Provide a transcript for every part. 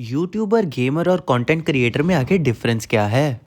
YouTuber, gamer और content creator में आखिर डिफरेंस क्या है?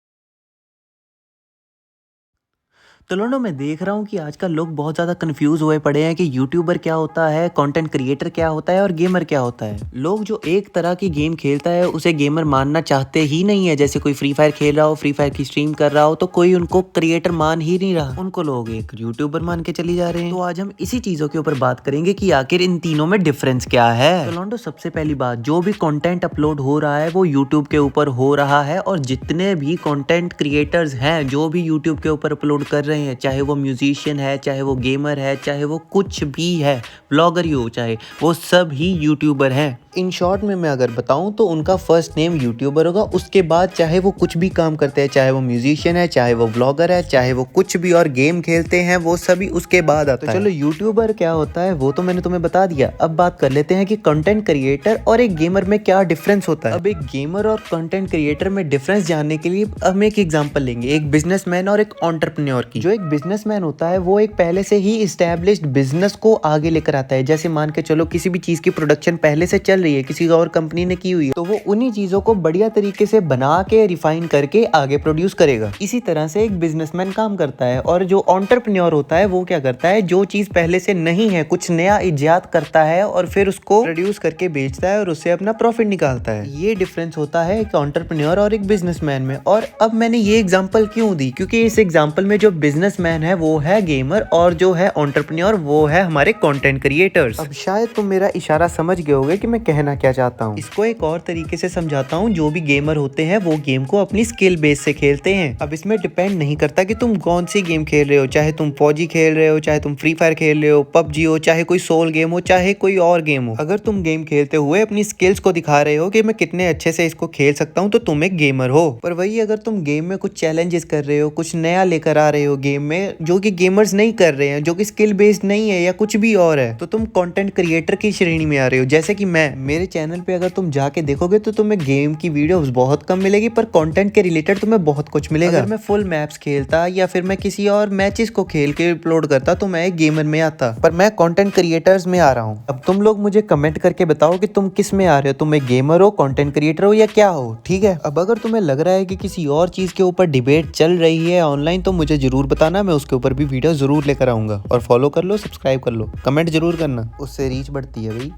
तो लोगों मैं देख रहा हूँ कि आजकल लोग बहुत ज़्यादा कंफ्यूज हुए पड़े हैं कि यूट्यूबर क्या होता है, कंटेंट क्रिएटर क्या होता है और गेमर क्या होता है। लोग जो एक तरह की गेम खेलता है उसे गेमर मानना चाहते ही नहीं है। जैसे कोई फ्री फायर खेल रहा हो, फ्री फायर की स्ट्रीम कर रहा हो तो कोई उनको क्रिएटर मान ही नहीं रहा, उनको लोग एक यूट्यूबर मान के चली जा रहे हैं। तो आज हम इसी चीज़ों के ऊपर बात करेंगे कि आखिर इन तीनों में डिफरेंस क्या है। तो लॉन्डो, सबसे पहली बात, जो भी कंटेंट अपलोड हो रहा है वो यूट्यूब के ऊपर हो रहा है और जितने भी कंटेंट क्रिएटर्स हैं जो भी यूट्यूब के ऊपर अपलोड कर रहे हैं, चाहे वो म्यूजिशियन है, चाहे वो गेमर है, चाहे वो कुछ भी है, ब्लॉगर ही हो चाहे, वो सब ही यूट्यूबर हैं। इन शॉर्ट में मैं अगर बताऊं तो उनका फर्स्ट नेम यूट्यूबर होगा। उसके बाद चाहे वो कुछ भी काम करते हैं, चाहे वो म्यूजिशियन है, चाहे वो ब्लॉगर है, चाहे वो कुछ भी और गेम खेलते हैं, वो सभी उसके बाद आता है। चलो, यूट्यूबर क्या होता है वो तो मैंने तुम्हें बता दिया। अब बात कर लेते हैं कि कंटेंट क्रिएटर और एक गेमर में क्या डिफरेंस होता है। अब एक गेमर और कंटेंट क्रिएटर में डिफरेंस जानने के लिए हम एक एग्जांपल लेंगे, एक बिजनेसमैन और एक एंटरप्रेन्योर की। जो एक बिजनेसमैन होता है वो एक पहले से ही इस्टेब्लिश्ड बिजनेस को आगे लेकर आता है। जैसे मान के चलो किसी भी चीज की प्रोडक्शन पहले से चल रही है, किसी और कंपनी ने की हुई है, तो वो उन्हीं चीजों को बढ़िया तरीके से बना के रिफाइन करके आगे प्रोड्यूस करेगा। इसी तरह से एक बिजनेसमैन काम करता है। और जो एंटरप्रेन्योर होता है वो क्या करता है, जो चीज पहले से नहीं है, कुछ नया इजाद करता है और फिर उसको प्रोड्यूस करके बेचता है और उससे अपना प्रॉफिट निकालता है। ये डिफरेंस होता है एक एंटरप्रेन्योर और एक बिजनेसमैन में। और अब मैंने ये एग्जांपल क्यों दी, क्योंकि इस एग्जांपल में जो बिजनेसमैन है वो है गेमर और जो है एंटरप्रेन्योर वो है हमारे कंटेंट क्रिएटर्स। अब शायद तुम मेरा इशारा समझ गए होगे कि मैं कहना क्या चाहता हूँ। इसको एक और तरीके से समझाता हूँ। जो भी गेमर होते हैं वो गेम को अपनी स्किल बेस से खेलते हैं। अब इसमें डिपेंड नहीं करता कि तुम कौन सी गेम खेल रहे हो, चाहे तुम फौजी खेल रहे हो, चाहे तुम फ्री फायर खेल रहे हो, पबजी हो, चाहे कोई सोल गेम हो, चाहे कोई और गेम हो। अगर तुम गेम खेलते हुए अपनी स्किल्स को दिखा रहे हो कि मैं कितने अच्छे से इसको खेल सकता हूँ, तो तुम एक गेमर हो। पर वही अगर तुम गेम में कुछ चैलेंजेस कर रहे हो, कुछ नया लेकर आ रहे हो गेम में जो कि गेमर्स नहीं कर रहे हैं, जो कि स्किल बेस्ड नहीं है या कुछ भी और है, तो तुम कंटेंट क्रिएटर की श्रेणी में आ रहे हो। जैसे कि मेरे चैनल पे अगर तुम जाके देखोगे तो तुम्हें गेम की वीडियोस बहुत कम मिलेगी, पर कंटेंट के रिलेटेड तुम्हें बहुत कुछ मिलेगा। अगर मैं फुल मैप्स खेलता या फिर मैं किसी और मैचेस को खेल के अपलोड करता तो मैं एक गेमर में आता, पर मैं कंटेंट क्रिएटर्स में आ रहा हूँ। अब तुम लोग मुझे कमेंट करके बताओ कि तुम किस में आ रहे हो, तुम एक गेमर हो, कंटेंट क्रिएटर हो या क्या हो, ठीक है। अब अगर तुम्हें लग रहा है कि किसी और चीज के ऊपर डिबेट चल रही है ऑनलाइन तो मुझे जरूर बताना, मैं उसके ऊपर भी वीडियो जरूर लेकर आऊंगा। और फॉलो कर लो, सब्सक्राइब कर लो, कमेंट जरूर करना, उससे रीच बढ़ती है भाई।